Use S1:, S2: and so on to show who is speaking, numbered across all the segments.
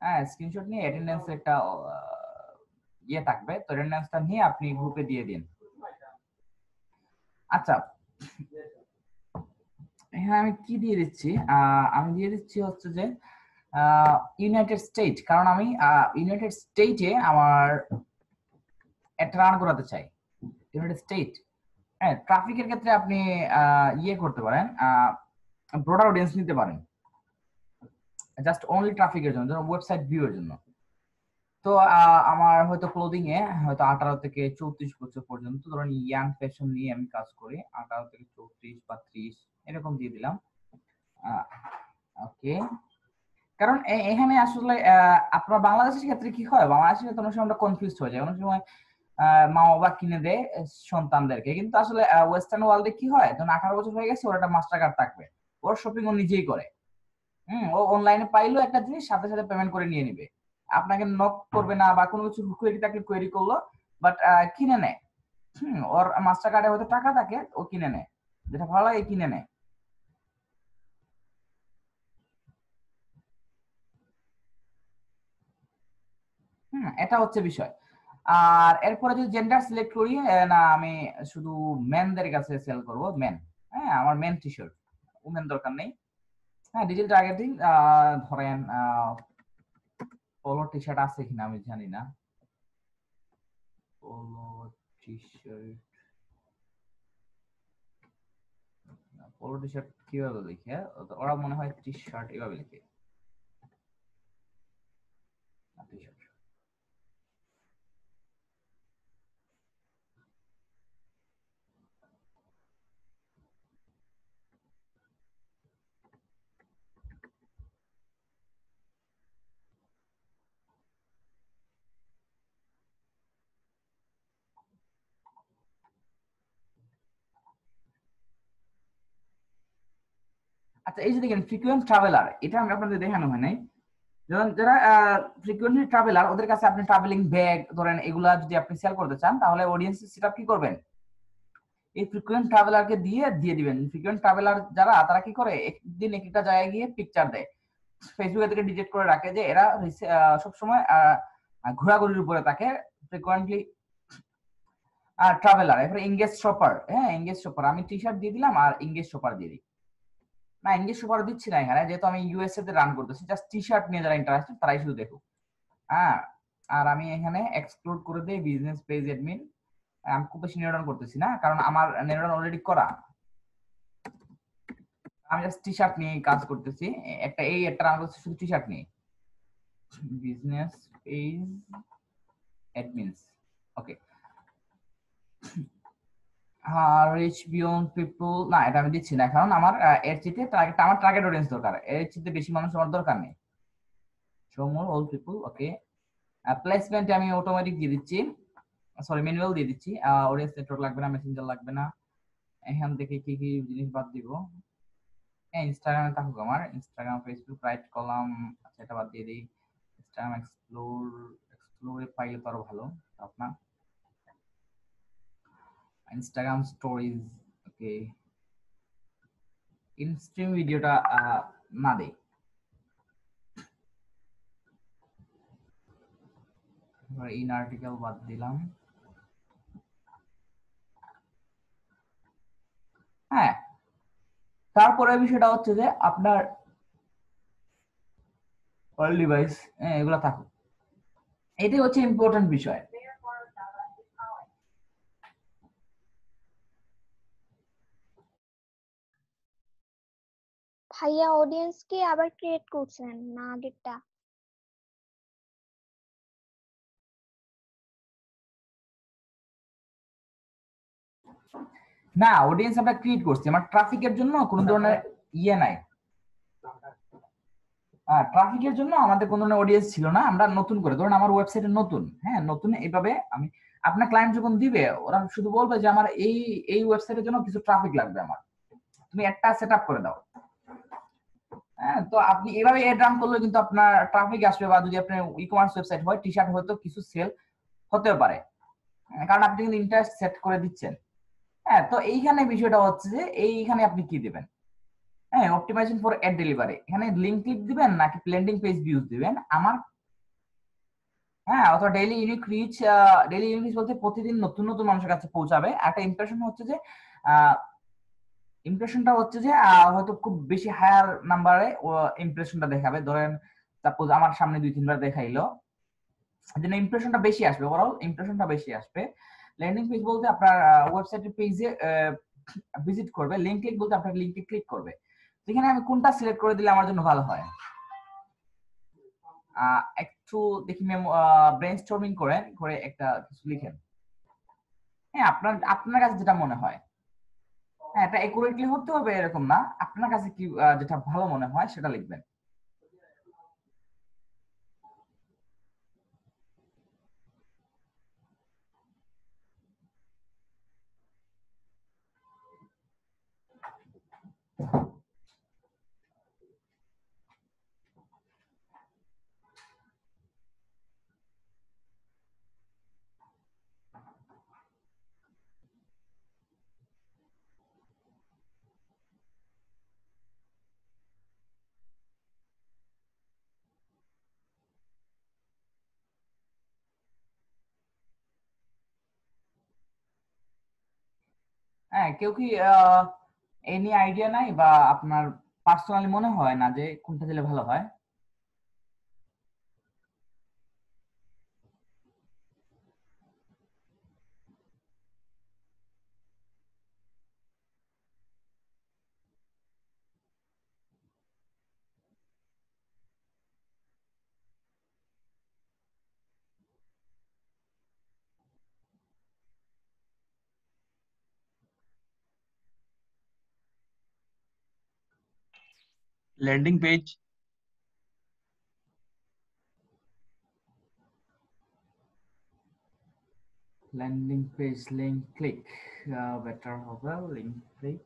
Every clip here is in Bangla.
S1: হ্যাঁ, স্ক্রিনশট নিয়ে অ্যাটেন্ডেন্স একটা ইয়ে থাকবে, তো অ্যাটেন্ডেন্সটা নিয়ে আপনি গ্রুপে দিয়ে দিন। আচ্ছা, হ্যাঁ আমি কি দিয়ে দিচ্ছি, আমি দিয়ে দিচ্ছি হচ্ছে যে ইউনাইটেড স্টেট, কারণ আমি ইউনাইটেড স্টেটে আমার একটা রান করাতে চাই। ইউনাইটেড স্টেট, হ্যাঁ ট্রাফিকের ক্ষেত্রে আপনি ইয়ে করতে পারেন, ব্রডার অডিয়েন্স নিতে পারেন, জাস্ট অনলি ট্রাফিকের জন্য, ওয়েবসাইট ভিউ এর জন্য। তো আমার হয়তো ক্লোদিং এ হয়তো 18 থেকে 34 বছর পর্যন্ত, ধরুন ইয়াং ফ্যাশন নিয়ে আমি কাজ করি, 18 থেকে 34 বা 30 এরকম দিয়ে দিলাম। ওকে, কারণ এখানে আসলে আপনার বাংলাদেশের ক্ষেত্রে কি হয়, বাংলাদেশের ক্ষেত্রে অনেক সময় আমরা কনফিউজ হয়ে যায়, অনেক সময় মা বাবা কিনে দেয় সন্তানদেরকে, কিন্তু আসলে ওয়েস্টার্ন ওয়ার্ল্ডে কি হয়, যখন 18 বছর হয়ে গেছে ওর একটা মাস্টার কার্ড থাকবে, ওর শপিং ও নিজেই করে। ও অনলাইনে পাইলো একটা জিনিস, সাথে সাথে পেমেন্ট করে নিয়ে নিবে, আপনাকে নক করবে না, বা কোনো কিছু কোয়েরি থাকলে কোয়েরি করলো, বাট কিনে নেয়। ওর মাস্টার কার্ডে হয়তো টাকা থাকে, ও কিনে নেয়, যেটা ভালো লাগে কিনে নেয়। এটা হচ্ছে বিষয়। আর এরপরে যদি জেন্ডার সিলেক্ট করি, না আমি শুধু মেনদের কাছে সেল করব, মেন। হ্যাঁ, আমার মেন টি শার্ট, উমেন দরকার নেই। হ্যাঁ, ডিজিটাল টার্গেটিং, ধরেন পোলো টি শার্ট আছে কিনা আমি জানি না, polo T shirt, polo T shirt কিভাবে লিখে, ওরা মনে হয় টি শার্ট এভাবে লিখে, টি শার্ট। আচ্ছা, এই যে দেখেন ফ্রিকোয়েন্ট ট্রাভেলার, এটা আমি আপনাদের দেখানো হয় নাই। যেমন যারা ফ্রিকোয়েন্টলি ট্রাভেলার, ওদের কাছে আপনি ট্রাভেলিং ব্যাগ ধরেন এগুলা যদি আপনি সেল করতে চান, তাহলে অডিয়েন্স সেটআপ কি করবেন, এই ফ্রিকোয়েন্ট ট্রাভেলারকে দিয়ে দিয়ে দিবেন। ফ্রিকোয়েন্ট ট্রাভেলার যারা, তারা কি করে, একদিন এক একটা জায়গায় গিয়ে পিকচার দেয়, ফেসবুকে থেকে ডিলিট করে রাখে যে এরা সবসময় ঘোরাঘুরির উপরে থাকে, ফ্রিকোয়েন্টলি ট্রাভেলার। এরপরে এঙ্গেজ শপার, হ্যাঁ এঙ্গেজ শপার, আমি টি শার্ট দিয়ে দিলাম আর এঙ্গেজ শপার দিয়ে দিই। না, এঙ্গেজ শপার দিচ্ছি না এখানে, যেহেতু আমি ইউএসএ তে রান করতেছি, জাস্ট টি শার্ট নিয়ে যারা ইন্টারেস্টেড তারাই শুধু দেখুক। হ্যাঁ, আর আমি এখানে এক্সক্লুড করে দিই বিজনেস পেজ অ্যাডমিন। আমি খুব বেশি নির্ধারণ করতেছি না, কারণ আমার নির্ধারণ অলরেডি করা, আমি জাস্ট টি শার্ট নিয়ে কাজ করতেছি। একটা রান করতেছি শুধু টি শার্ট নিয়ে, বিজনেস পেজ অ্যাডমিনস। ওকে, হ্যাঁ রিচ বিয়ন্ড পিপল, না এটা আমি দিচ্ছি না, কারণ আমার এর চেয়ে টার্গেট, আমার টার্গেট অডিয়েন্স দরকার, এর চেয়ে বেশি মানুষ আমার দরকার নেই। শো মোর অল পিপল, ওকে। প্লেসমেন্ট আমি অটোমেটিক দিয়ে দিচ্ছি, সরি ম্যানুয়াল দিয়ে দিচ্ছি। অডিয়েন্স নেটওয়ার্ক লাগবে না, মেসেঞ্জার লাগবে না। এখান থেকে কি কি জিনিস বাদ দিব, ইনস্টাগ্রামে থাকুক, আমার ইনস্টাগ্রাম ফেসবুক রাইট কলাম, আচ্ছা এটা বাদ দিয়ে দিই। ইনস্টাগ্রাম এক্সপ্লোর, এক্সপ্লোরে পাইলে তো আরো ভালো আপনার। ইনস্টাগ্রাম স্টোরিজ, ওকে, ইনস্ট্রিম ভিডিওটা না দেই। ইন আর্টিকেল বাদ দিলাম। হ্যাঁ, তারপরে বিষয়টা হচ্ছে যে আপনার অল ডিভাইস, এগুলো থাকুক, এটাই হচ্ছে ইম্পর্টেন্ট বিষয়।
S2: ভাইয়া অডিয়েন্স কি আবার ক্রিয়েট করছেন না আগেরটা?
S1: না, অডিয়েন্স আমরা ক্রিয়েট করছি, আমার ট্রাফিকের জন্য কোনো ধরনের ইয়ে নাই, ট্রাফিকের জন্য আমাদের কোনো ধরনের অডিয়েন্স ছিল না। আমরা নতুন করে, ধরুন আমার ওয়েবসাইটে নতুন, হ্যাঁ নতুন এইভাবে আমি, আপনার ক্লায়েন্ট যখন দিবে ওরা শুধু বলবে যে আমার এই এই ওয়েবসাইটের জন্য কিছু ট্রাফিক লাগবে, আমার তুমি একটা সেট আপ করে দাও। হ্যাঁ, তো আপনি এভাবে এড রান করলে কিন্তু আপনার ট্রাফিক আসবে, বা যদি আপনার ই কমার্স ওয়েবসাইট হয়, টি শার্ট হয়তো কিছু সেল হতে পারে, কারণ আপনি কিন্তু ইন্টারেস্ট সেট করে দিচ্ছেন। হ্যাঁ, তো এইখানে বিষয়টা হচ্ছে যে এইখানে আপনি কি দিবেন। হ্যাঁ, অপটিমাইজেশন ফর অ্যাড ডেলিভারি, এখানে লিংক ক্লিক দিবেন নাকি ল্যান্ডিং পেজ ভিউজ দিবেন আমার, হ্যাঁ, অথবা daily unique reach. Daily unique reach বলতে প্রতিদিন নতুন নতুন মানুষের কাছে পৌঁছাবে। একটা ইমপ্রেশন হচ্ছে যে ইমপ্রেশনটা হচ্ছে যে হয়তো খুব বেশি হায়ার নাম্বারে ইমপ্রেশনটা দেখাবে। ধরেন সাপোজ আমার সামনে 2-3 বার দেখাইলো, যেন ইমপ্রেশনটা বেশি আসবে, ওভারঅল ইমপ্রেশনটা বেশি আসবে। ল্যান্ডিং পেজ বলতে আপনার ওয়েবসাইটের পেজে ভিজিট করবে। লিংক ক্লিক বলতে আপনার লিংকে ক্লিক করবে। এখানে আমি কোনটা সিলেক্ট করে দিলে আমার জন্য ভালো হয়? একটু দেখি ব্রেনস্টর্মিং করেন, করে একটা কিছু লিখেন। হ্যাঁ, আপনার আপনার কাছে যেটা মনে হয়। হ্যাঁ, এটা একুরেটলি হতে হবে এরকম না, আপনার কাছে কি যেটা ভালো মনে হয় সেটা লিখবেন। হ্যাঁ, কেউ কি এনি আইডিয়া নাই, বা আপনার পার্সোনালি মনে হয় না যে কোনটা দিলে ভালো হয়?
S3: Landing page.
S1: Landing page link click better হবে। লিংক ক্লিক,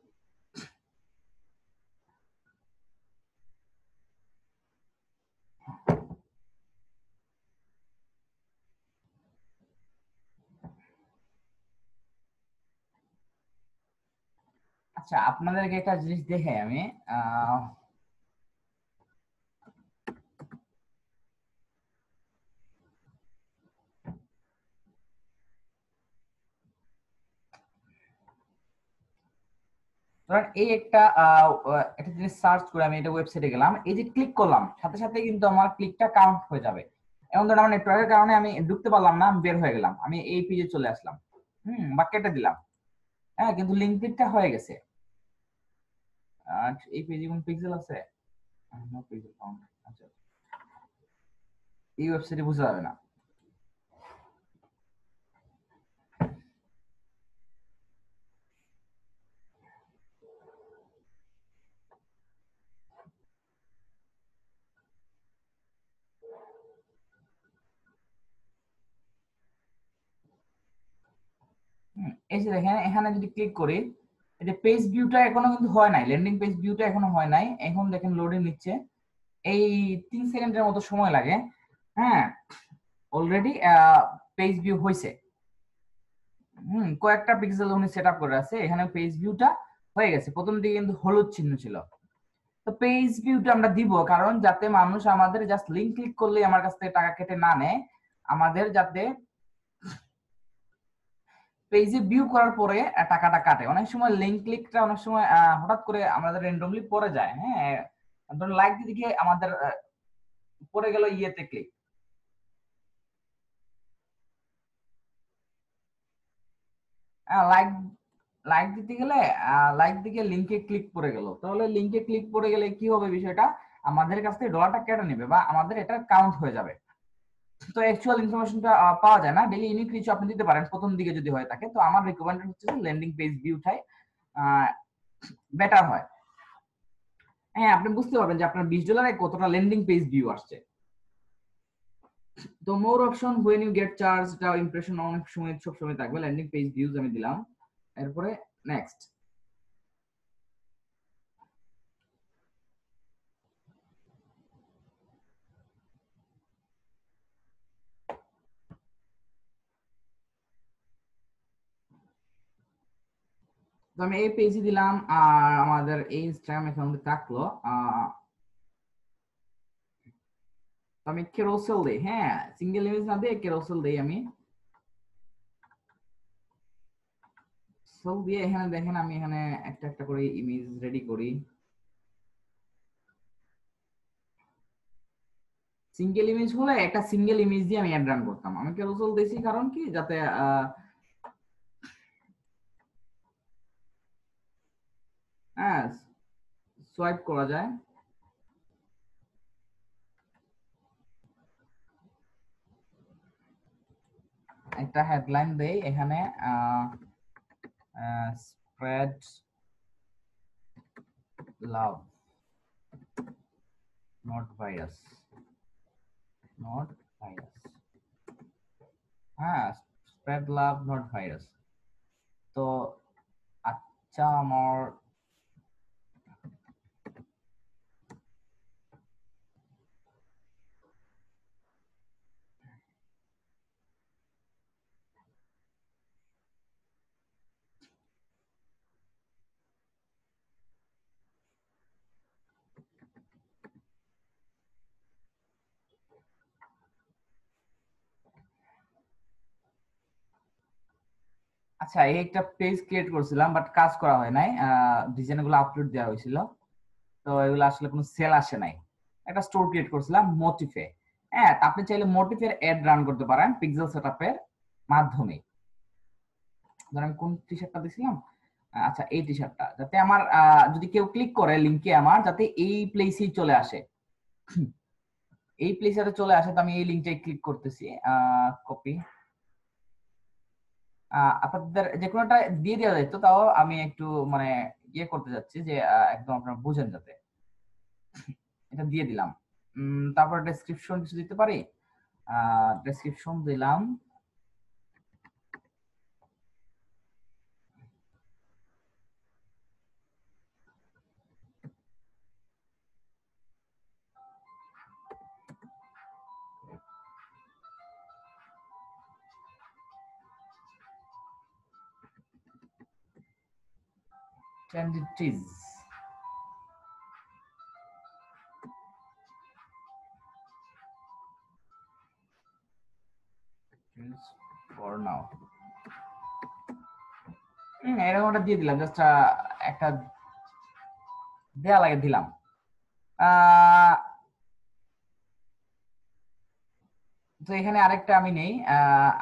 S1: আচ্ছা আপনাদেরকে একটা জিনিস দেখে আমি ধরেন এই একটা জিনিস সার্চ করে আমি এটা ওয়েবসাইটে গেলাম, এই যে ক্লিক করলাম সাথে সাথে কিন্তু আমার ক্লিকটা কাউন্ট হয়ে যাবে। এমন ধরুন আমার নেটওয়ার্কের কারণে আমি ঢুকতে পারলাম না, আমি বের হয়ে গেলাম, আমি এই পেজে চলে আসলাম, বা কেটে দিলাম, হ্যাঁ, কিন্তু লিংক ক্লিকটা হয়ে গেছে। আর এই পেজে কোন পিক্সেল আছে? No pixel count. আচ্ছা, এই ওয়েবসাইটে বোঝা যাবে না। এই যে দেখেন এখানে যদি ক্লিক করি, এই যে পেজ ভিউটা এখনো কিন্তু হয় নাই, ল্যান্ডিং পেজ ভিউটা এখনো হয় নাই। এখন দেখেন লোডিং নিচ্ছে, এই 3 সেকেন্ডের মতো সময় লাগে। হ্যাঁ, অলরেডি পেজ ভিউ হয়েছে। কয়েকটা পিক্সেল উনি সেটআপ করে আছে, এখানে পেজ ভিউটা হয়ে গেছে। প্রথম দিকে কিন্তু হলুদ চিহ্ন ছিল। তো পেজ ভিউটা আমরা দিব কারণ যাতে মানুষ আমাদের জাস্ট লিংক ক্লিক করলেই আমার কাছ থেকে টাকা কেটে না নেয়, আমাদের যাতে পেজে ভিউ করার পরে টাকাটা কাটে। অনেক সময় লিংক ক্লিকটা অনেক সময় হঠাৎ করে আমাদের র্যান্ডমলি পড়ে যায়। হ্যাঁ, ধরুন লাইক দিকে আমাদের পড়ে গেল ইয়েতে ক্লিক, লাইক লাইক দিতে গেলে লাইক দিকে লিংকে ক্লিক পড়ে গেল, তাহলে লিংকে ক্লিক পড়ে গেলে কি হবে বিষয়টা, আমাদের কাছ থেকে ডলারটা কেটে নেবে বা আমাদের এটা কাউন্ট হয়ে যাবে। তো অ্যাকচুয়াল ইনফরমেশনটা পাওয়া যায় না। ডেইলি ইউনিক রিচ আপনি দিতে পারেন প্রথম দিকে যদি হয়ে থাকে। তো আমার রিকমেন্ডেড হচ্ছে যে ল্যান্ডিং পেজ ভিউটাই বেটার হয়। হ্যাঁ, আপনি বুঝতে পারবেন যে আপনার $20 কতটা ল্যান্ডিং পেজ ভিউ আসছে। তো more option when you get charge, এটা ইমপ্রেশন অনেক সময় সব সময় থাকবে। ল্যান্ডিং পেজ ভিউজ আমি দিলাম, এরপরে নেক্সট। তো আমি এই পেজে দিলাম আর আমাদের এই ইনস্টাগ্রাম অ্যাকাউন্টে থাকলো। আমি কেরোসেল দেই, হ্যাঁ সিঙ্গেল ইমেজ না দিয়ে কেরোসেল দেই। আমি সেল দিয়ে এখানে দেখেন আমি এখানে একটা একটা করে ইমেজ রেডি করি। সিঙ্গেল ইমেজ হলে একটা সিঙ্গেল ইমেজ দিয়ে আমি অ্যাড রান করতাম। আমি কেরোসেল দিয়েছি কারণ কি যাতে হ্যাঁ সোয়াইপ করা যায়। একটা হেডলাইন দেই এখানে, spread love not virus, not virus, হ্যাঁ স্প্রেড লাভ নট ভাইরাস। তো আচ্ছা আমার আচ্ছা এই একটা পেজ ক্রিয়েট করছিলাম বাট কাজ করা হয় নাই, ডিজাইন গুলো আপলোড দেওয়া হয়েছিল, তো এগুলো আসলে কোনো সেল আসে নাই। একটা স্টোর ক্রিয়েট করছিলাম মোটিফে। হ্যাঁ তা আপনি চাইলে মোটিফের অ্যাড রান করতে পারেন পিক্সেল সেটআপের মাধ্যমে। ধরেন কোন টি শার্টটা দিছিলাম, আচ্ছা এই টি শার্টটা, যাতে আমার যদি কেউ ক্লিক করে লিংকে আমার যাতে এই প্লেসেই চলে আসে, এই প্লেসে চলে আসে। তো আমি এই লিংকটাই ক্লিক করতেছি, কপি, আপনাদের যে কোনোটা দিয়ে দেওয়া যেত, তাও আমি একটু মানে ইয়ে করতে যাচ্ছি যে একদম আপনারা বুঝেন যাতে। এটা দিয়ে দিলাম। তারপর ডেসক্রিপশন কিছু দিতে পারি, ডেসক্রিপশন দিলাম। ট্রেন্ডি ট্রিজ, ফর নাও, এরকম একটা দিয়ে দিলাম, জাস্ট একটা দেয়া লাগে দিলাম। তো এখানে আরেকটা আমি নেই,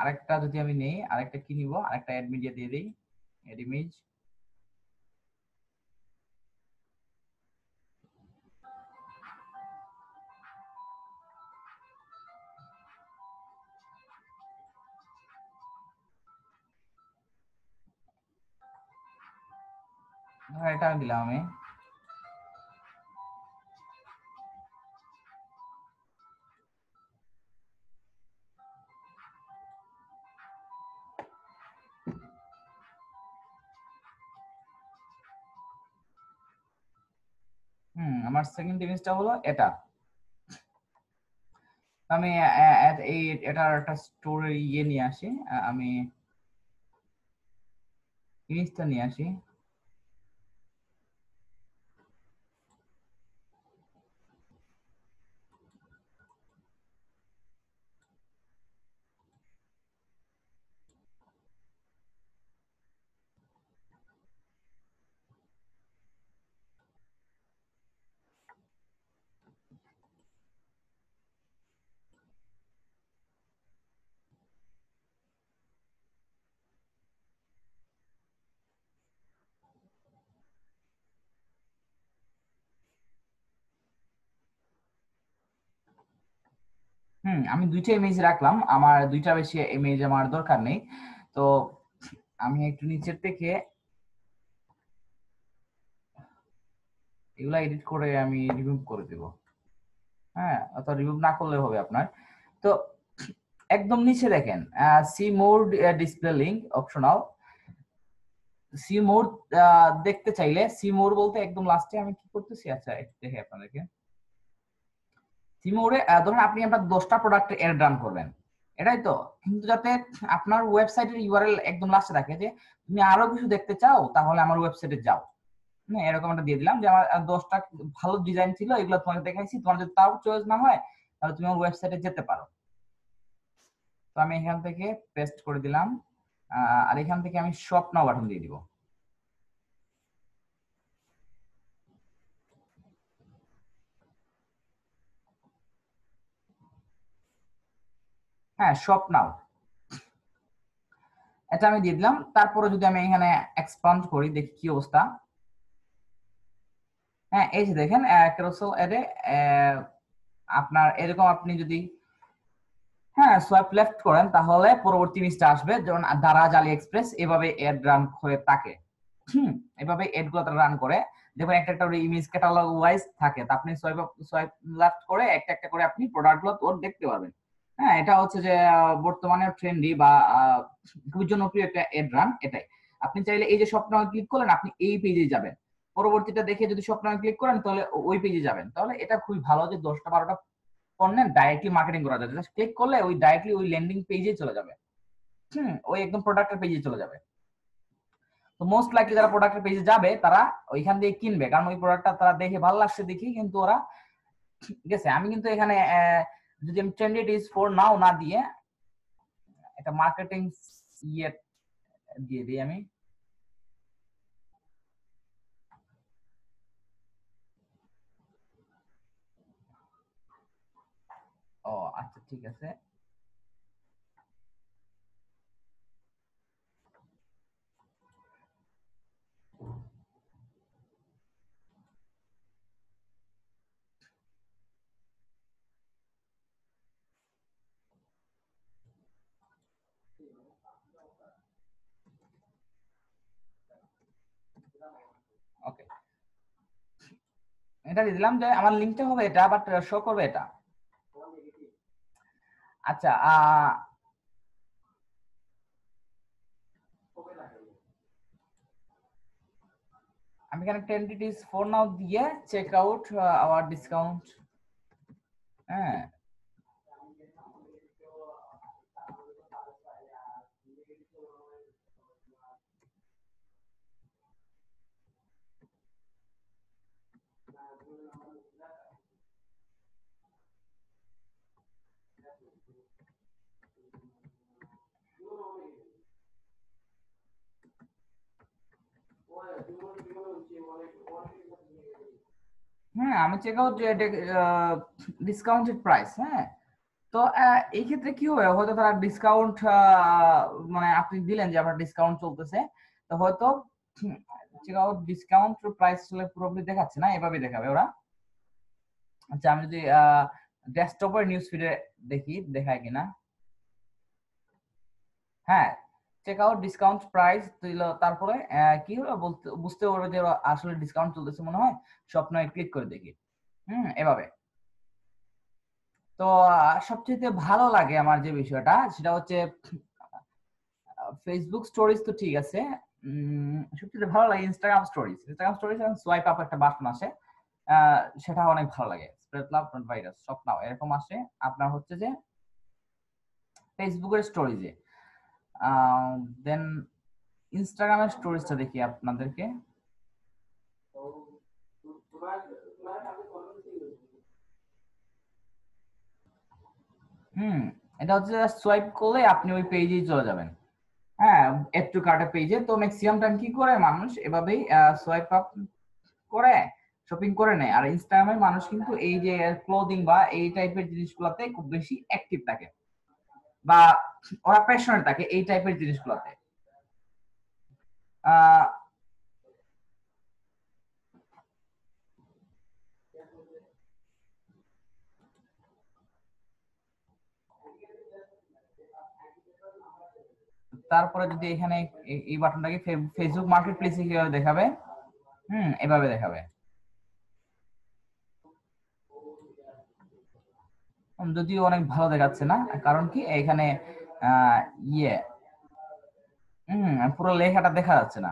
S1: আরেকটা যদি আমি নেই, আরেকটা কি নিব, আরেকটা অ্যাড মিডিয়া দিয়ে দেই, অ্যাড ইমেজ। এটা আমি দিলাম আমি। আমার সেকেন্ড ইমেজটা হলো এটা। আমি এই এটার একটা স্টোরি ইয়ে নিয়ে আসি, আমি ইমেজটা নিয়ে আসি। আমি দুইটা ইমেজ রাখলাম, আমার দুইটা বেশি ইমেজ আমার দরকার নেই। তো আমি একটু নিচের থেকে এগুলা এডিট করে আমি রিমুভ করে দেব। হ্যাঁ অথবা রিমুভ না করলে হবে আপনার। তো একদম নিচে দেখেন see more display link optional. See more দেখতে চাইলে সি মোর বলতে একদম লাস্টে আমি কি করতেছি, আচ্ছা একটু দেখে আপনাদেরকে। সি মোরে ধরুন আপনি আপনার 10টা প্রোডাক্ট এড রান করবেন, এটাই তো। কিন্তু যাতে আপনার ওয়েবসাইটের ইউআরএল একদম লাস্টে থাকে, যে তুমি আরো কিছু দেখতে চাও তাহলে আমার ওয়েবসাইটে যাও। হ্যাঁ, এরকম একটা দিয়ে দিলাম যে আমার 10টা ভালো ডিজাইন ছিল, এগুলো তোমাকে দেখাইছি, তোমার যদি তাও চয়েস না হয় তাহলে তুমি আমার ওয়েবসাইটে যেতে পারো। তো আমি এখান থেকে পেস্ট করে দিলাম, আর এখান থেকে আমি শপ নাও বাটন দিয়ে দিব। হ্যাঁ, শপ নাও, এটা আমি দিয়ে দিলাম। তারপরে যদি আমি এখানে এক্সপান্ড করি, দেখি কি অবস্থা। হ্যাঁ, এই যে দেখেন ক্যারোসেল এডে আপনার এরকম, আপনি যদি হ্যাঁ সোয়াইপ লেফট করেন তাহলে পরবর্তী জিনিসটা আসবে, যেমন দারাজ, আলি এক্সপ্রেস, এভাবে এড রান হয়ে থাকে। এভাবে এড গুলো তারা রান করে। দেখুন একটা একটা ইমেজ ক্যাটালগ ওয়াইজ থাকে, তা আপনি সোয়াইপ লেফট করে একটা একটা করে আপনি প্রোডাক্ট গুলো তোর দেখতে পারবেন। হ্যাঁ, এটা হচ্ছে যে বর্তমানে ট্রেন্ডি বা খুবই জনপ্রিয় একটা এড রান, এটাই। আপনি চাইলে এই যে স্বপ্ন ক্লিক করলেন, আপনি এই পেজে যাবেন, পরবর্তীটা দেখে যদি স্বপ্ন ক্লিক করেন তাহলে ওই পেজে যাবেন। তাহলে এটা খুবই ভালো যে 10টা 12টা পণ্যের ডাইরেক্টলি মার্কেটিং করা যায়, জাস্ট ক্লিক করলে ওই ডাইরেক্টলি ওই ল্যান্ডিং পেজে চলে যাবে। ওই একদম প্রোডাক্টের পেজে চলে যাবে। তো মোস্ট লাইকলি যারা প্রোডাক্টের পেজে যাবে তারা ওইখান দিয়ে কিনবে, কারণ ওই প্রোডাক্টটা তারা দেখে ভালো লাগছে দেখি কিন্তু ওরা গেছে। আমি কিন্তু এখানে যদি আমি trend it is for now না দিয়ে একটা মার্কেটিং ইয়ে দিয়ে দিই আমি। ও আচ্ছা, ঠিক আছে। ওকে, এটা দিয়ে দিলাম যে আমার লিঙ্কটা হবে এটা, বাট শো করবে এটা। আচ্ছা, আমি এখানে 10 ইট ইজ ফর নাও দিয়ে চেক আউট আওয়ার ডিসকাউন্ট। হ্যাঁ, হ্যাঁ, আমি চেক আউট ডিসকাউন্টেড প্রাইস। হ্যাঁ, তো এই ক্ষেত্রে কি হবে, হয়তো তারা ডিসকাউন্ট মানে আপনি দিলেন যে আপনার ডিসকাউন্ট চলতেছে, তো হয়তো চেক আউট ডিসকাউন্ট প্রাইস পুরোপুরি দেখাচ্ছে না, এভাবে দেখাবে ওরা। আচ্ছা, আমি যদি ডেস্কটপের নিউজ ফিডে দেখি দেখায় কিনা। হ্যাঁ, চেক আউট ডিসকাউন্ট প্রাইস দিল, তারপরে কি হলো বলতে বুঝতে পারবে যে আসলে ডিসকাউন্ট চলতেছে মনে হয়, স্বপ্নে ক্লিক করে দেখি। এভাবে। তো সবচেয়ে ভালো লাগে আমার যে বিষয়টা সেটা হচ্ছে ফেসবুক স্টোরিজ তো ঠিক আছে, সবচেয়ে ভালো লাগে ইনস্টাগ্রাম স্টোরিজ। ইনস্টাগ্রাম স্টোরিজ এবং সোয়াইপ আপ একটা বাটন আসে, সেটা অনেক ভালো লাগে। স্প্রেড লাভ নট ভাইরাস, সব নাও এরকম আসে আপনার হচ্ছে যে ফেসবুকের স্টোরিজে। দেন ইনস্টাগ্রামের স্টোরিজটা দেখি আপনাদেরকে। এটা হচ্ছে সোয়াইপ করলে আপনি ওই পেজেই চলে যাবেন। হ্যাঁ, এড টু কার্টের পেজে। তো ম্যাক্সিমাম টাইম কি করে মানুষ এভাবেই সোয়াইপ আপ করে শপিং করে নেয়। আর ইনস্টাগ্রামে মানুষ কিন্তু এই যে ক্লোদিং বা এই টাইপের জিনিসগুলোতে খুব বেশি অ্যাক্টিভ থাকে, বা ওরা প্যাশনেট থাকে এই টাইপের জিনিসগুলোতে। তারপরে যদি এখানে এই বাটনটাকে ফেসবুক মার্কেট প্লেসে কিভাবে দেখাবে, এভাবে দেখাবে। যদিও অনেক ভালো দেখাচ্ছে না, কারণ কি এখানে ইয়ে পুরো লেখাটা দেখা যাচ্ছে না।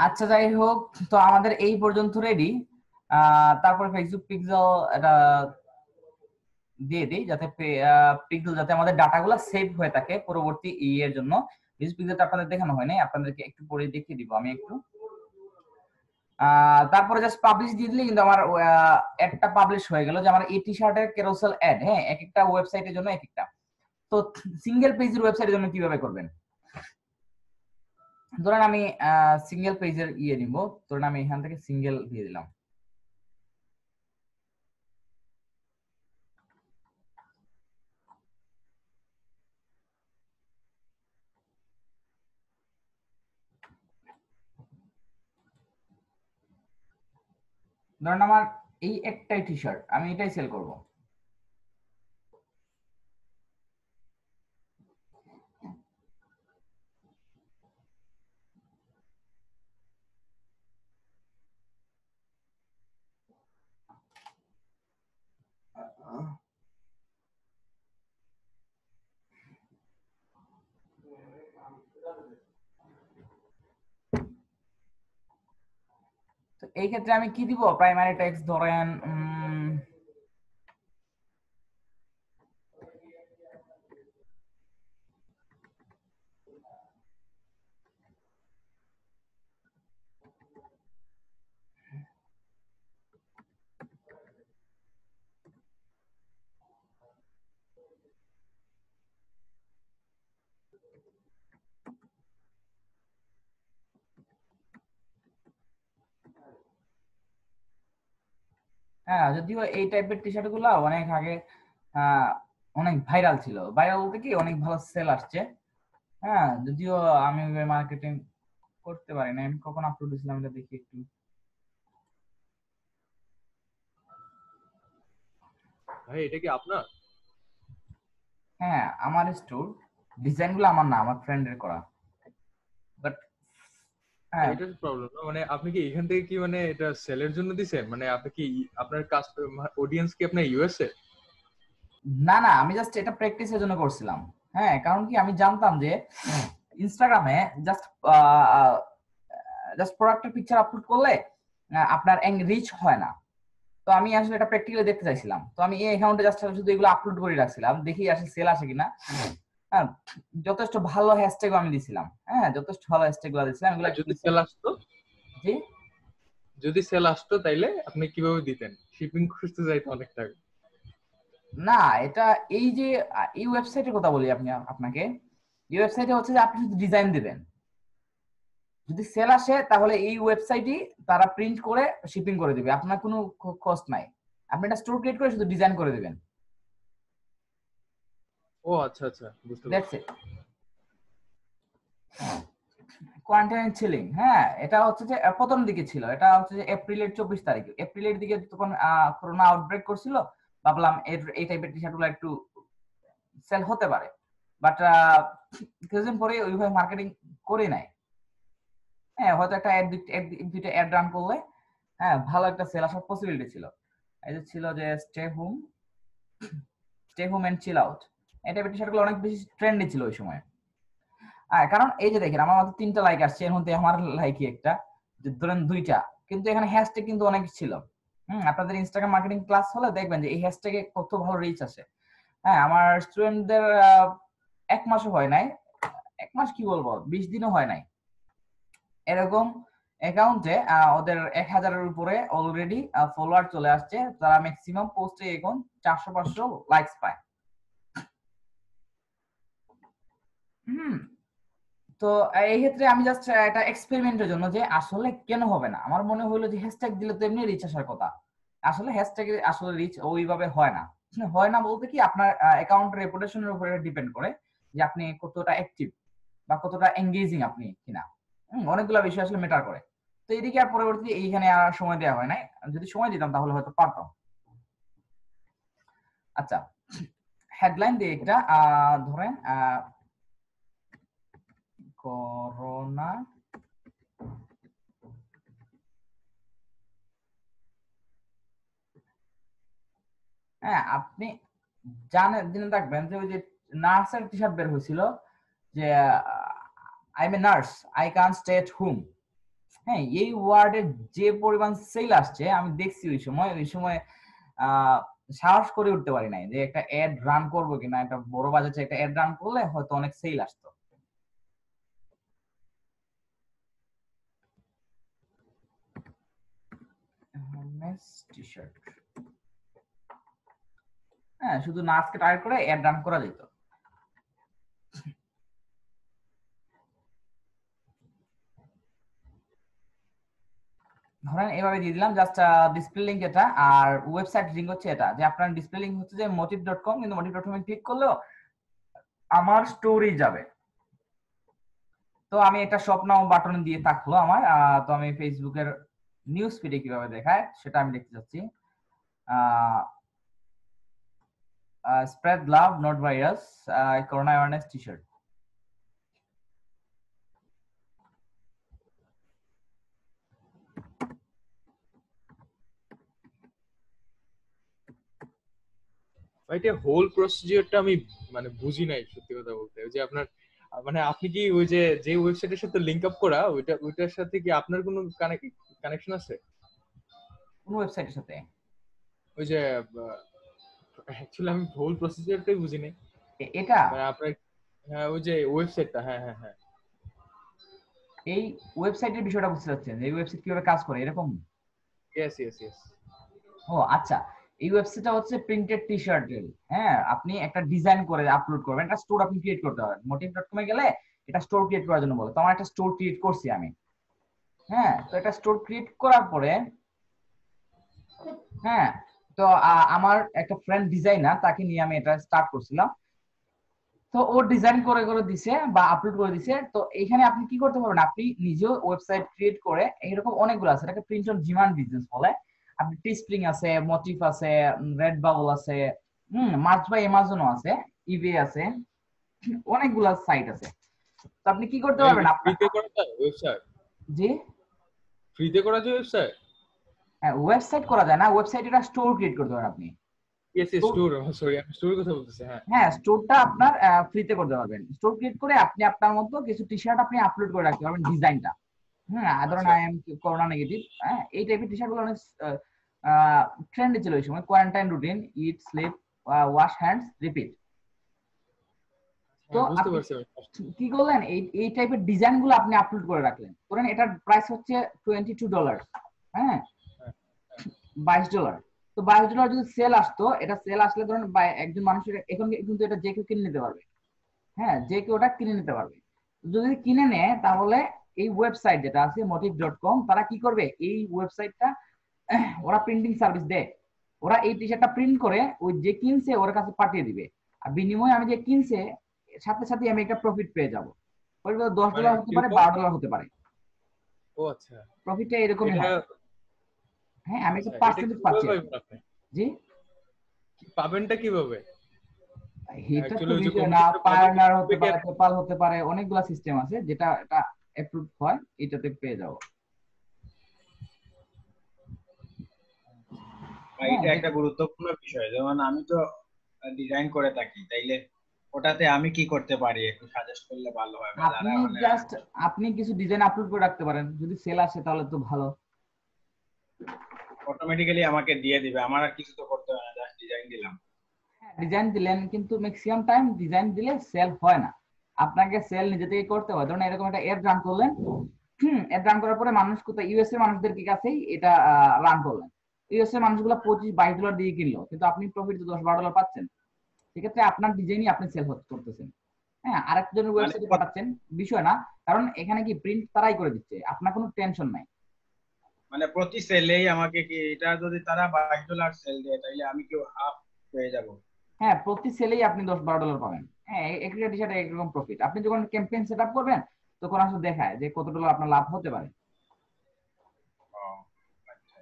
S1: আচ্ছা, যাই হোক, তো আমাদের এই পর্যন্ত রেডি। তারপরে ফেসবুক পিক্সেল এটা দিয়ে দিই, যাতে পিক্সেল যাতে আমাদের ডাটাগুলো সেভ হয়ে থাকে পরবর্তী এর জন্য। ফেসবুক পিক্সেলটা আপনাদের দেখানো হয় নাই, আপনাদেরকে একটু পরে দেখিয়ে দিব আমি একটু। তারপরে জাস্ট পাবলিশ দিয়ে দিলে কিন্তু আমার অ্যাডটা পাবলিশ হয়ে গেল, যে আমার এই টি শার্টের ক্যারোসেল অ্যাড। হ্যাঁ, এক একটা ওয়েবসাইটের জন্য এক একটা। তো সিঙ্গেল পেজের ওয়েবসাইটের জন্য কিভাবে করবেন? ধরেন আমি সিঙ্গেল পেজের নিব, ধরেন আমি এখান থেকে সিঙ্গেল দিয়ে দিলাম। ধরেন আমার এই একটাই টি শার্ট, আমি এটাই সেল করব। তো এই ক্ষেত্রে আমি কি দিব? প্রাইমারি টেক্সট ধরেন হ্যাঁ, যদিও এই টাইপের টি শার্ট গুলো অনেক আগে আহ, অনেক ভাইরাল ছিল। ভাইরাল বলতে কি, অনেক ভালো সেল আসছে। হ্যাঁ, যদিও আমি মার্কেটিং করতে পারি না। আমি কখন আপলোড দিয়েছিলাম এটা দেখি একটু।
S3: ভাই এটা কি আপনার?
S1: হ্যাঁ, আমার স্টোর। ডিজাইন গুলো আমার না, আমার ফ্রেন্ডের করা। বাট হ্যাঁ,
S3: এটা প্রবলেম না, মানে আপনি কি এখান থেকে কি মানে এটা সেলের জন্য দিছেন? মানে আপনি কি আপনার কাস্টমার অডিয়েন্স কি আপনার ইউএসএ?
S1: না না, আমি জাস্ট এটা প্র্যাকটিসের জন্য করছিলাম। হ্যাঁ, কারণ কি আমি জানতাম যে ইনস্টাগ্রামে জাস্ট জাস্ট প্রোডাক্টের পিকচার আপলোড করলে আপনার রিচ হয় না। তো আমি আসলে এটা প্র্যাকটিক্যালি দেখতে চাইছিলাম। তো আমি এই অ্যাকাউন্টে জাস্ট শুধু এগুলো আপলোড করে রাখছিলাম, দেখি আসলে সেল আসে কিনা। হ্যাঁ, যথেষ্ট ভালো হ্যাশট্যাগ আমি দিছিলাম। হ্যাঁ, যথেষ্ট ভালো হ্যাশট্যাগ গুলো দিছিলাম, এগুলো
S3: যদি সেল আসতো,
S1: জি।
S3: যদি সেল আসতো তাইলে আপনি কিভাবে দিতেন? শিপিং খুঁজতে যাইতো অনেক টাকা।
S1: না, এটা এই যে এই ওয়েবসাইটের কথা বলি আপনাকে। এই ওয়েবসাইটে হচ্ছে যে আপনি শুধু ডিজাইন দিবেন, যদি সেল আসে তাহলে এই ওয়েবসাইটই তারা প্রিন্ট করে শিপিং করে দিবে, আপনার কোনো কস্ট নাই। আপনি একটা স্টোর ক্রিয়েট করে শুধু ডিজাইন করে দিবেন।
S3: ও আচ্ছা আচ্ছা, বুঝতে
S1: দ্যাটস
S3: পারছি।
S1: ইট। কোয়ারেন্টাইন ছিলিং, হ্যাঁ, এটা হচ্ছে যে প্রথম দিকে ছিল। এটা হচ্ছে যে এপ্রিলের 24 তারিখ, এপ্রিলের দিকে তখন করোনা আউটব্রেক করছিল। ভাবলাম এই টাইপের টি শার্ট গুলো একটু সেল হতে পারে। বাট কিছুদিন পরে ওইভাবে মার্কেটিং করে নাই। হ্যাঁ, হয়তো একটা দুইটা অ্যাড রান করলে হ্যাঁ ভালো একটা সেল আসার পসিবিলিটি ছিল। এই যে ছিল যে stay home and chill out, এই টাইপের টি শার্ট গুলো অনেক বেশি ট্রেন্ডি ছিল ওই সময়। কারণ এই যে দেখেন, আমার মাত্র 3টা লাইক আসছে, এর মধ্যে আমার লাইকই একটা, যে ধরেন 2টা, কিন্তু এখানে হ্যাশট্যাগ কিন্তু অনেক ছিল। আপনাদের ইনস্টাগ্রাম মার্কেটিং ক্লাস হলে দেখবেন যে এই হ্যাশট্যাগে কত ভালো রিচ আসে। হ্যাঁ, আমার স্টুডেন্টদের 1 মাসও হয় নাই, 1 মাস কি বলবো, 20 দিনও হয় নাই, এরকম অ্যাকাউন্টে ওদের 1000-এর উপরে অলরেডি ফলোয়ার চলে আসছে। তারা ম্যাক্সিমাম পোস্টে এখন 400-500 লাইকস পায়। হুম। তো এই ক্ষেত্রে আমি জাস্ট একটা এক্সপেরিমেন্টের জন্য, যে আসলে কেন হবে না, আমার মনে হলো যে হ্যাশট্যাগ দিলে তো এমনি রিচ আসার কথা। আসলে হ্যাশট্যাগে আসলে রিচ ওইভাবে হয় না। হয় না বলতে কি, আপনার অ্যাকাউন্ট রেপুটেশনের উপরে ডিপেন্ড করে যে আপনি কতটা অ্যাক্টিভ বা কতটা এঙ্গেজিং আপনি কিনা। অনেকগুলো বিষয় আসলে ম্যাটার করে। তো এদিকে আর পরবর্তীতে এইখানে আর সময় দেওয়া হয় নাই। যদি সময় দিতাম তাহলে হয়তো পারতাম। আচ্ছা, হেডলাইন দিয়ে একটা ধরেন করোনা হ্যাঁ, আপনি জানেন, জেনে থাকবেন যে ওই যে নার্সের টি শার্ট বের হয়েছিল, যে I M a nurse, I can stay at home, হ্যাঁ, এই ওয়ার্ডে যে পরিমাণ সেল আসছে আমি দেখছি ওই সময় সাহস করে উঠতে পারি নাই যে একটা অ্যাড রান করবো কিনা, একটা বড় বাজারে একটা অ্যাড রান করলে হয়তো অনেক সেল আসতো। টি-শার্ট, হ্যাঁ, শুধু নাচকে টার্গেট করে অ্যাড রান করা যেত। ধরেন এভাবে দিয়ে দিলাম জাস্ট ডিসপ্লে লিংক এটা, আর ওয়েবসাইট লিংক হচ্ছে এটা, যে আপনার ডিসপ্লে লিংক হচ্ছে যে motive.com, কিন্তু motive.com এ ক্লিক করলেও আমার স্টোরি যাবে। তো আমি এটা শপ নাও বাটন দিয়ে থাকলো আমার। তো আমি ফেসবুকের নিউজ ফিডে কিভাবে দেখায় সেটা আমি দেখতে চাচ্ছি। Spread love not virus, corona awareness T-shirt.
S3: এটা হোল প্রসিজিওরটা আমি মানে বুঝি নাই সত্যি কথা বলতে। ওই যে আপনার মানে আপনি কি ওই যে ওয়েবসাইটের সাথে লিংক আপ করা ওইটার সাথে কি আপনার কোনো কানেকশন আছে?
S1: কোন ওয়েবসাইটের সাথে?
S3: ওই যে অ্যাকচুয়ালি আমি হোল প্রসিজিওরটাই বুঝি নাই।
S1: এটা
S3: মানে আপনার, হ্যাঁ ওই যে ওয়েবসাইটটা, হ্যাঁ হ্যাঁ হ্যাঁ,
S1: এই ওয়েবসাইটের বিষয়টা বুঝতে চাচ্ছেন, এই ওয়েবসাইট কিভাবে কাজ করে এরকম?
S3: Yes yes yes.
S1: ও আচ্ছা, এই ওয়েবসাইটটা হচ্ছে প্রিন্টেড টি-শার্ট। হ্যাঁ, আপনি একটা ডিজাইন করে আপলোড করবেন, একটা স্টোর আপনি ক্রিয়েট করতে পারবেন। motive.com এ গেলে এটা স্টোর ক্রিয়েট করার জন্য বলে, তো আমার একটা স্টোর ক্রিয়েট করছি আমি। হ্যাঁ, তো এটা স্টোর ক্রিয়েট করার পরে, হ্যাঁ, তো আমার একটা ফ্রেন্ড ডিজাইনার, তাকে নিয়ে আমি এটা স্টার্ট করছিলাম। তো ও ডিজাইন করে করে দিছে বা আপলোড করে দিছে। তো এখানে আপনি কি করতে পারবেন, আপনি নিজেও ওয়েবসাইট ক্রিয়েট করে, এরকম অনেকগুলো আছে, এটাকে প্রিন্ট অন ডিমান্ড বিজনেস বলে। আপনি টিস্প্রিং আছে, মোটিভ আছে, রেড বাবল আছে, মার্চ বাই অ্যামাজনও আছে, ইবে আছে, অনেকগুলা সাইট আছে। তো আপনি কি করতে
S3: মানে
S1: পারবেন আপনার,
S3: ফ্রিতে করা যায় ওয়েবসাইট?
S1: জি,
S3: ফ্রিতে করা যায় ওয়েবসাইট?
S1: হ্যাঁ, ওয়েবসাইট করা যায় না, ওয়েবসাইট এটা স্টোর ক্রিয়েট করতে পারেন আপনি।
S3: ইয়েস স্টোর, সরি আমি স্টোরের কথা বলতেছি। হ্যাঁ
S1: হ্যাঁ, স্টোরটা আপনার ফ্রিতে করতে পারবেন। স্টোর ক্রিয়েট করে আপনি আপনার মতো কিছু টি-শার্ট আপনি আপলোড করে রাখতে পারবেন, ডিজাইনটা। হ্যাঁ, ধরেন
S3: আচ্ছা
S1: আই এম করোনা নেগেটিভ, হ্যাঁ, এই টাইপের টি-শার্ট গুলো অনেক ট্রেন্ডে ছিল ওই সময়। কোয়ারেন্টাইন রুটিন, ইট, স্লিপ, ওয়াশ হ্যান্ডস, রিপিট। তো
S3: হ্যাঁ বুঝতে
S1: আপনি
S3: পারছি।
S1: কি করলেন, এই টাইপের ডিজাইন গুলো আপনি আপলোড করে রাখলেন। ধরেন এটার প্রাইস হচ্ছে $22, হ্যাঁ,
S3: হ্যাঁ
S1: $22। তো $22 যদি সেল আসতো, এটা সেল আসলে ধরেন একজন মানুষের এখন কিন্তু এটা যে কেউ কিনে নিতে পারবে। হ্যাঁ, যে কেউ ওটা কিনে নিতে পারবে। যদি কিনে নেয় তাহলে এই ওয়েবসাইট যেটা আছে motive.com, তারা কি করবে, এই ওয়েবসাইটটা ওরা প্রিন্টিং সার্ভিস দেয়। ওরা এই টি-শার্টটা প্রিন্ট করে ওই যে কিনছে ওর কাছে পাঠিয়ে দিবে, আর বিনিময়ে আমি যে কিনছে সাথে সাথে আমি একটা প্রফিট পেয়ে যাবো। $10 হতে পারে,
S3: কিরকম?
S1: $12 হতে পারে।
S3: ও আচ্ছা,
S1: প্রফিটটা এরকমই
S3: এটা
S1: হয়। হ্যাঁ, আমি একটা
S3: আচ্ছা এটা
S1: পার্সেন্টেজ
S3: কিভাবে
S1: পাচ্ছি আর
S3: পাবেন
S1: কি।
S3: আপনি?
S1: জি,
S3: পাবেনটা কিভাবে?
S1: এটা তো
S3: অ্যাকচুয়ালি ওই যে
S1: বিষয় না,
S3: কমিটিতে
S1: পার্টনার হতে
S3: পাবলিক,
S1: পারে, পেপাল হতে পারে, অনেকগুলা সিস্টেম আছে যেটা এটা অ্যাপ্রুভ হয়, এটাতে পেয়ে যাবো। হ্যাঁ,
S4: এটা একটা গুরুত্বপূর্ণ বিষয়। যেমন আমি তো ডিজাইন করে থাকি, তাইলে ওটাতে আমি কি করতে পারি একটু সাজেস্ট করলে ভালো হয়, বা যারা
S1: আপনি
S4: মানে
S1: জাস্ট আপনি কিছু ডিজাইন আপলোড করে রাখতে পারেন, যদি সেল আসে তাহলে তো ভালো।
S4: অটোমেটিক্যালি আমাকে দিয়ে দিবে, আমার আর কিছু তো করতে হয় না, জাস্ট ডিজাইন দিলাম।
S1: ডিজাইন দিলেন, কিন্তু ম্যাক্সিমাম টাইম ডিজাইন দিলে সেল হয় না, আপনাকে সেল নিজে থেকে করতে হয়। ধরুন এরকম একটা অ্যাড রান করলেন, অ্যাড রান করার পরে মানুষ কোথায়, ইউএস এর মানুষদের কাছেই এটা রান করলেন। ইউএস এর মানুষগুলো $25-22 দিয়ে কিনলো, কিন্তু আপনি প্রফিট তো $10-12 পাচ্ছেন। সেক্ষেত্রে আপনার ডিজাইনই আপনি সেল করতেছেন। হ্যাঁ, আরেকজনের
S4: মানে
S1: ওয়েবসাইটে পাঠাচ্ছেন, বিষয় না, কারণ এখানে কি প্রিন্ট তারাই করে দিচ্ছে, আপনার কোনো টেনশন নাই।
S4: মানে প্রতি সেলেই আমাকে কি, এটা যদি তারা $22 সেল দেয় তাইলে আমি কি হাফ পেয়ে যাব?
S1: হ্যাঁ, প্রতি সেলেই আপনি $10-12 পাবেন। হ্যাঁ, একটা টি শার্টে একরকম প্রফিট। আপনি যখন ক্যাম্পেইন সেট আপ করবেন তখন আসলে দেখায় যে কত ডলার আপনার লাভ হতে পারে।
S4: ও, আচ্ছা।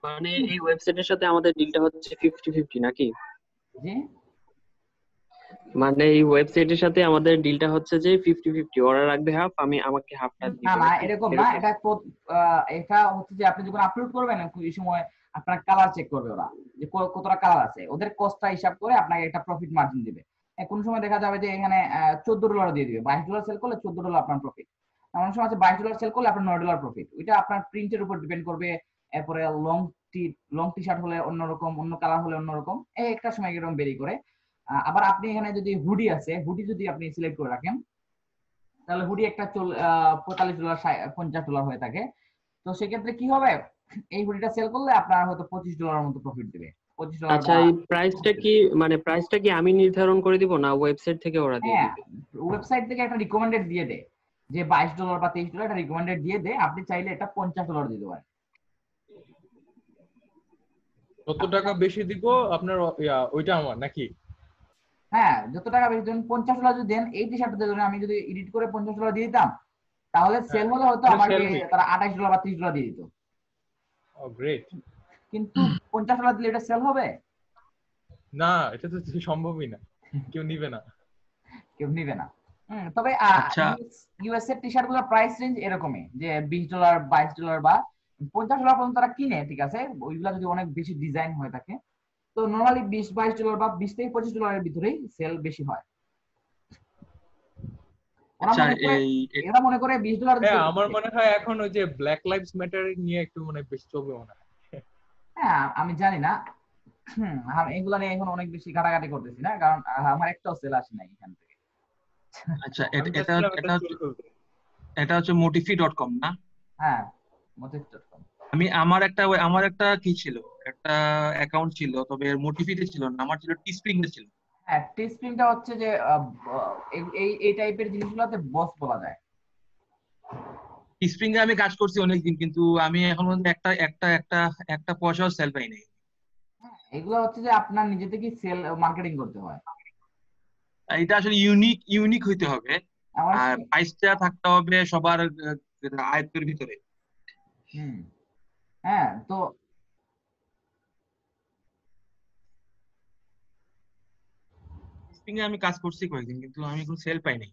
S5: মানে এই ওয়েবসাইটের সাথে আমাদের ডিলটা হচ্ছে 50-50 নাকি?
S1: জি,
S5: মানে এই ওয়েবসাইটের সাথে আমাদের ডিলটা হচ্ছে যে 50-50, ওরা রাখবে হাফ, আমাকে হাফটা
S1: না
S5: দিবে
S1: না,
S5: নাকি
S1: এরকম না।
S5: এরকম?
S1: এটা হচ্ছে যে আপনি যখন আপলোড করবেন এই সময় আপনার কালার চেক করবে ওরা, যে কতটা কালার আছে, ওদের কস্টটা হিসাব করে আপনাকে একটা প্রফিট মার্জিন দিবে। কোন সময় দেখা যাবে যে এখানে $14 দিয়ে দিবে, $22 সেল করলে $14 আপনার প্রফিট। অনেক সময় আছে $22 সেল করলে আপনার $9 প্রফিট। ওইটা আপনার প্রিন্টের উপর ডিপেন্ড করবে। এরপরে লং টি শার্ট হলে অন্যরকম, অন্য কালার হলে অন্যরকম, একটা সময় এরকম বেরি করে। আবার আপনি এখানে যদি হুডি আছে, হুডি যদি আপনি সিলেক্ট করে রাখেন তাহলে হুডি একটা $45 $50 হয়ে থাকে। তো সেক্ষেত্রে কি হবে, এই হুডিটা সেল করলে আপনার হয়তো $25 মতো প্রফিট দেবে। $25
S5: আচ্ছা,
S1: বা
S5: এই প্রাইসটা কি আমি নির্ধারণ করে দিব না ওয়েবসাইট থেকে ওরা দিয়ে
S1: হ্যাঁ,
S5: দিবে?
S1: ওয়েবসাইট থেকে একটা রিকমেন্ডেড দিয়ে দেয় যে $22 বা $23 একটা রিকমেন্ডেড দিয়ে দেয়। আপনি চাইলে এটা $50 দিতে পারেন।
S3: কত টাকা বেশি দিব আপনার ওইটা আমার নাকি?
S1: হ্যাঁ, যত টাকা বেশি দেন, $50 যদি দেন, এই টি শার্টটা ধরেন আমি যদি এডিট করে $50 দিয়ে দিতাম, তাহলে
S3: হ্যাঁ,
S1: সেল হলে হয়তো
S3: তাহলে
S1: আমাকে
S3: sell হয়ে
S1: তারা $28 বা $30 দিয়ে দিত।
S3: ও গ্রেট।
S1: কিন্তু $50 দিলে এটা সেল হবে?
S3: না, এটা তো সম্ভবই না, কেউ নিবে না।
S1: কেউ নিবে না। তবে
S6: আচ্ছা
S1: ইউএস এর টি শার্ট গুলোর প্রাইস রেঞ্জ এরকমই, যে $20 $22 বা $50 পর্যন্ত তারা কিনে, ঠিক আছে, ওইগুলা যদি অনেক বেশি ডিজাইন হয়ে থাকে। তো নরমালি $20-22 বা $20 থেকে $25 ভিতরেই সেল বেশি হয়। ওরা
S6: আচ্ছা
S1: মনে করে
S6: এই
S1: এরা মনে করে $20
S3: হ্যাঁ,
S1: দিতে।
S3: আমার মনে হয় এখন ওই যে ব্ল্যাক লাইভস ম্যাটার নিয়ে একটু মানে বেশি চলবে মনে হয়।
S1: হ্যাঁ, আমি জানি না। আমি এগুলা নিয়ে এখন অনেক বেশি ঘাটাঘাটি করতেছি না, কারণ আমার একটাও সেল আসে নাই এখান থেকে।
S6: আচ্ছা
S3: আমি
S6: এটা এটা
S3: চাচ্ছিলাম এটা
S6: এটা
S3: শুরু করতে।
S6: এটা হচ্ছে motifi.com না?
S1: হ্যাঁ, motif.com।
S6: আমার একটা কি ছিল, একটা অ্যাকাউন্ট ছিল, তবে মোটিফিতে ছিল না, আমার ছিল টিস্প্রিং এ ছিল।
S1: হ্যাঁ, টিস্প্রিংটা হচ্ছে যে এই টাইপের জিনিসগুলোতে বস বলা যায়।
S6: টিস্প্রিং এ আমি কাজ করছি অনেকদিন, কিন্তু আমি এখন পর্যন্ত একটা পয়সাও সেল পাই নাই।
S1: এগুলো হচ্ছে যে আপনার নিজে থেকে সেল মার্কেটিং করতে হয়।
S6: আর এটা আসলে ইউনিক হইতে হবে,
S1: আমার
S6: আর প্রাইসটা থাকতে হবে সবার আয়ত্তের ভিতরে।
S1: হুম, হ্যাঁ, তো
S6: টিস্প্রিং এ আমি কাজ করছি কয়েকদিন, কিন্তু আমি কোনো সেল পাই নাই।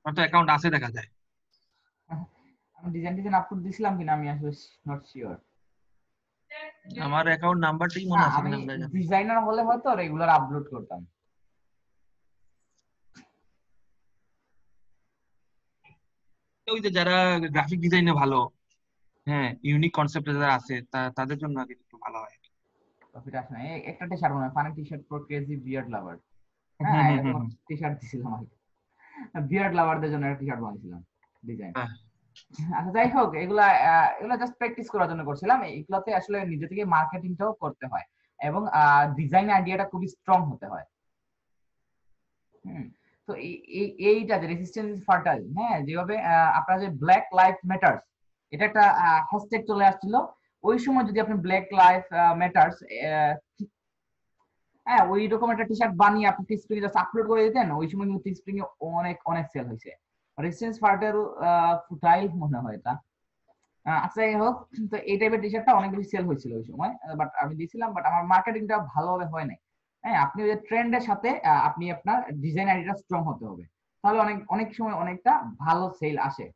S6: আমার তো অ্যাকাউন্ট আছে দেখা যায়।
S1: আমি ডিজাইন আপলোড দিছিলাম কিনা আমি আসলে নট শিওর।
S6: আমার অ্যাকাউন্ট নাম্বারটাই
S1: না,
S6: মনে আছে
S1: আমি
S6: কিনা আমরা জানি।
S1: ডিজাইনার হলে হয়তো রেগুলার আপলোড করতাম।
S6: ওই যে যারা গ্রাফিক ডিজাইনে ভালো, হ্যাঁ, ইউনিক কনসেপ্টে যারা আছে তাদের জন্য আগে একটু ভালো হয়।
S1: প্রফিট আসে না। একটা টি শার্ট মনে হয়, funny T shirt for crazy beard lover.
S6: হুম
S1: হ্যাঁ,
S6: হুম হুম
S1: এরকম
S6: হুম।
S1: টি শার্ট দিছিলাম আমি, বিয়ার্ড লাভারদের জন্য একটা টি শার্ট বানিয়েছিলাম ডিজাইন।
S6: হ্যাঁ,
S1: আচ্ছা, যাই হোক, এগুলা জাস্ট প্র্যাকটিস করার জন্য করছিলাম। এগুলাতে আসলে নিজে থেকে মার্কেটিংটাও করতে হয় এবং ডিজাইন আইডিয়াটা খুবই স্ট্রং হতে হয়। হুম, তো এইটা যে রেসিস্টেন্স ইজ ফার্টাইল, হ্যাঁ, যেভাবে আপনার যে ব্ল্যাক লাইফ ম্যাটার্স, এটা একটা হ্যাশট্যাগ চলে আসছিল। ওই সময় যদি আপনি ব্ল্যাক লাইফ ম্যাটার্স, হ্যাঁ, ওই রকম একটা টি শার্ট বানিয়ে আপনি টিস্প্রিং এ জাস্ট আপলোড করে দিতেন, ওই সময় কিন্তু টিস্প্রিং এ অনেক অনেক সেল হয়েছে। রেসিস্টেন্স ফার্টাইল ফুটাইল মনে হয় এটা। আচ্ছা, যাই হোক, তো এই টাইপের টি শার্টটা অনেক বেশি সেল হয়েছিল ওই সময়, বাট আমি দিয়েছিলাম, বাট আমার মার্কেটিংটা ভালোভাবে হয় নাই। হ্যাঁ, আপনি ওই ট্রেন্ডের সাথে আপনি আপনার ডিজাইন আইডিয়াটা স্ট্রং হতে হবে, তাহলে অনেক অনেক সময় অনেকটা ভালো সেল আসে।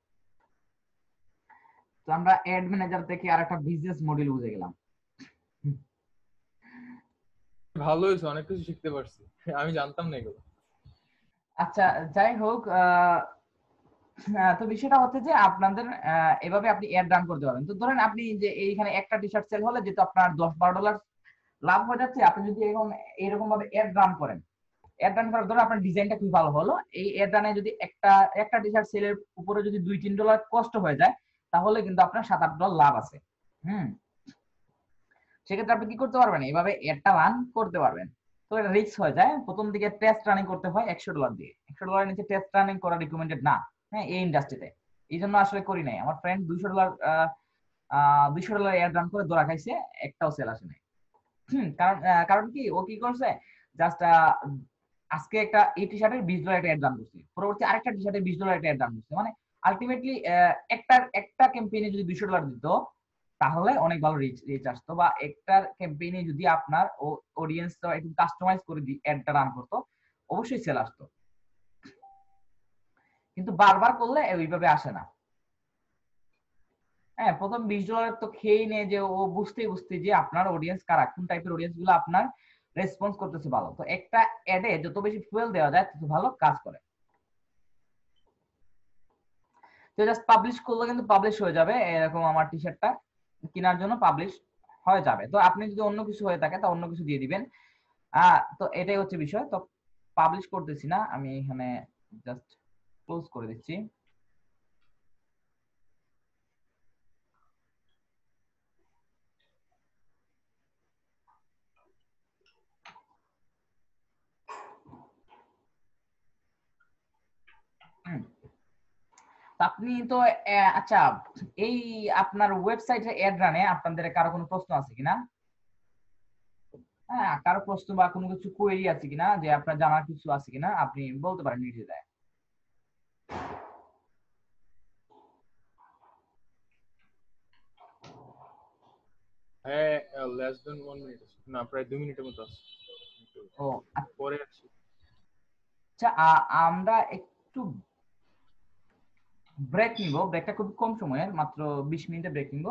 S1: তো আমরা অ্যাড ম্যানেজার থেকে আর একটা বিজনেস মডেল বুঝে গেলাম।
S3: ভালো হয়েছে, অনেক কিছু শিখতে পারছি, আমি জানতাম না এগুলো।
S1: আচ্ছা, যাই হোক, তো বিষয়টা হচ্ছে যে আপনাদের এভাবে আপনি অ্যাড রান করতে পারবেন। তো ধরেন আপনি যে এইখানে একটা টি শার্ট সেল হলে যেহেতু আপনার $10-12 লাভ হয়ে যাচ্ছে, আপনি যদি এখন এরকম ভাবে অ্যাড রান করেন, অ্যাড রান করার ধরো আপনার ডিজাইনটা খুব ভালো হলো, এই অ্যাড রানে যদি একটা টি শার্ট সেলের উপরে যদি $2-3 কষ্ট হয়ে যায়, তাহলে কিন্তু আপনার $7-8 লাভ আছে। সেক্ষেত্রে আপনি কি করতে পারবেন, এইভাবে অ্যাডটা রান করতে পারবেন। তো এটা রিস্ক হয়ে যায়, প্রথম দিকে টেস্ট রানিং করতে হয় $100 দিয়ে। $100 নিচে টেস্ট রানিং করা রিকমেন্ডেড না, হ্যাঁ, এই ইন্ডাস্ট্রিতে। এই জন্য আসলে করি নাই। আমার ফ্রেন্ড $200 অ্যাড রান করে ধরা খাইছে, একটাও সেল আসে নাই। কারণ কি, ও কি করছে, জাস্ট আজকে একটা এই টি শার্টের $20 একটা অ্যাড রান করছে, পরবর্তী আরেকটা টি শার্টের $20 একটা অ্যাড রান করছে, মানে আলটিমেটলি একটা ক্যাম্পেইনে যদি $200 দিত, তাহলে অনেক ভালো রিচ আসতো। বা একটা ক্যাম্পেইনে যদি আপনার অডিয়েন্সটা একটু কাস্টমাইজ করে অ্যাডটা রান করতো, অবশ্যই সেল আসতো। কিন্তু বারবার করলে ওইভাবে আসে না। হ্যাঁ, প্রথম $20 তো খেয়েই নেয় যে ও বুঝতে যে আপনার অডিয়েন্স কারা, কোন টাইপের অডিয়েন্স গুলো আপনার রেসপন্স করতেছে ভালো। তো একটা অ্যাডে যত বেশি ফুয়েল দেওয়া যায় তত ভালো কাজ করে। তো জাস্ট পাবলিশ করলে কিন্তু পাবলিশ হয়ে যাবে, এরকম আমার টি শার্টটা কেনার জন্য পাবলিশ হয়ে যাবে। তো আপনি যদি অন্য কিছু হয়ে থাকে তা অন্য কিছু দিয়ে দিবেন। তো এটাই হচ্ছে বিষয়। তো পাবলিশ করতেছি না, আমি এখানে জাস্ট ক্লোজ করে দিচ্ছি। তো আপনি তো আচ্ছা, এই আপনার ওয়েবসাইটে অ্যাড রানে আপনাদের কারো কোনো প্রশ্ন আছে কিনা? হ্যাঁ, কারো প্রশ্ন বা কোনো কিছু কোয়েরি আছে কিনা, যে আপনার জানার কিছু আছে কিনা আপনি বলতে পারেন নির্দ্বিধায়।
S3: হ্যাঁ, লেস দেন 1 মিনিট না, প্রায় 2 মিনিটের মতো আছে।
S1: ও
S3: পরে আসছি।
S1: আচ্ছা, আমরা একটু ব্রেক নিব। ব্রেকটা খুব কম সময়ের, মাত্র 20 মিনিটের ব্রেক নিব।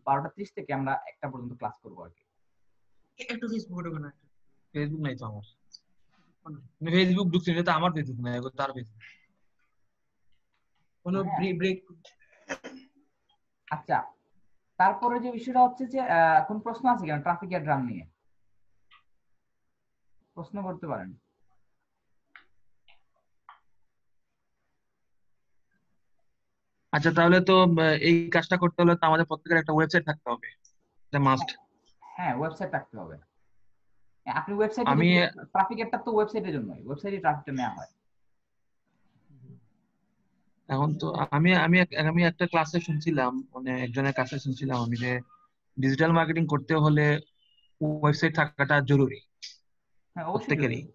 S1: 12:30 থেকে আমরা 1টা পর্যন্ত ক্লাস করবো আর কি।
S6: একটু ফেসবুক ঢোকে না, ফেসবুক নাই তো আমার, ফেসবুক ঢুকছি না, তো আমার ফেসবুক নাই, এগো তার ফেসবুক কোনো
S1: হ্যাঁ।
S6: ব্রেক।
S1: আচ্ছা, তারপরে যে বিষয়টা হচ্ছে যে কোন প্রশ্ন আছে কিনা ট্রাফিক অ্যাড রান নিয়ে? প্রশ্ন করতে পারেন।
S6: আচ্ছা তাহলে তো এই কাজটা করতে হলে তো আমাদের প্রত্যেকের একটা ওয়েবসাইট থাকতে হবে, এটা মাস্ট।
S1: হ্যাঁ, ওয়েবসাইট রাখতে হবে। আপনি ওয়েবসাইটে
S6: আমি
S1: ট্রাফিক অ্যাডটা তো ওয়েবসাইটের জন্যই, ওয়েবসাইটে ট্রাফিকটা নেওয়া হয়।
S6: এখন তো আমি আমি আমি একটা ক্লাসে শুনছিলাম, মানে একজনের কাছে শুনছিলাম আমি, যে ডিজিটাল মার্কেটিং করতে হলে ওয়েবসাইট থাকাটা জরুরি
S1: হ্যাঁ, অবশ্যই
S6: প্রত্যেকেরই,
S1: জরুরি,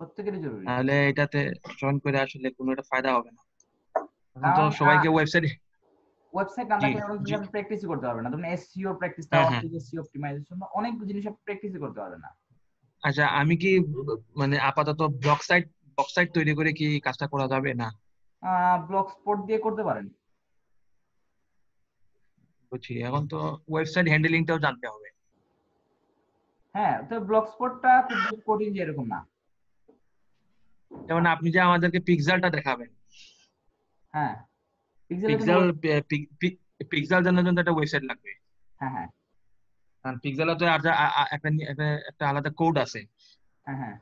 S1: প্রত্যেকেরই জরুরি।
S6: নাহলে এটাতে জয়েন করে আসলে কোনো একটা ফায়দা হবে না। এখন তো
S1: কারণ
S6: সবাইকে ওয়েবসাইট।
S1: ওয়েবসাইট না
S6: জি
S1: থাকলে কোনো
S6: জি,
S1: কিছু আপনি প্র্যাকটিসই করতে পারবেন না। ধরুন এসইও প্র্যাকটিসটা,
S6: হ্যাঁ হ্যাঁ।
S1: এসইও অপটিমাইজেশন, অনেক জিনিস আপনি প্র্যাকটিসই করতে পারবেন না।
S6: আচ্ছা আমি কি মানে আপাতত ব্লগ সাইট তৈরি করে কি কাজটা করা যাবে না?
S1: ব্লগ স্পট দিয়ে করতে পারেন।
S6: বুঝছি, এখন তো ওয়েবসাইট হ্যান্ডেলিংটাও জানতে হবে।
S1: হ্যাঁ, তো ব্লগ স্পটটা খুব বেশি কঠিন যে এরকম না।
S6: যেমন আপনি যে আমাদেরকে পিক্সেলটা দেখাবেন,
S1: হ্যাঁ, পিক্সেলের জন্য
S6: পিক্সেল পিক্সেল জানার জন্য একটা ওয়েবসাইট লাগবে।
S1: হ্যাঁ হ্যাঁ
S6: কারণ পিক্সেলে তো একটা একটা আলাদা কোড আছে।
S1: হ্যাঁ হ্যাঁ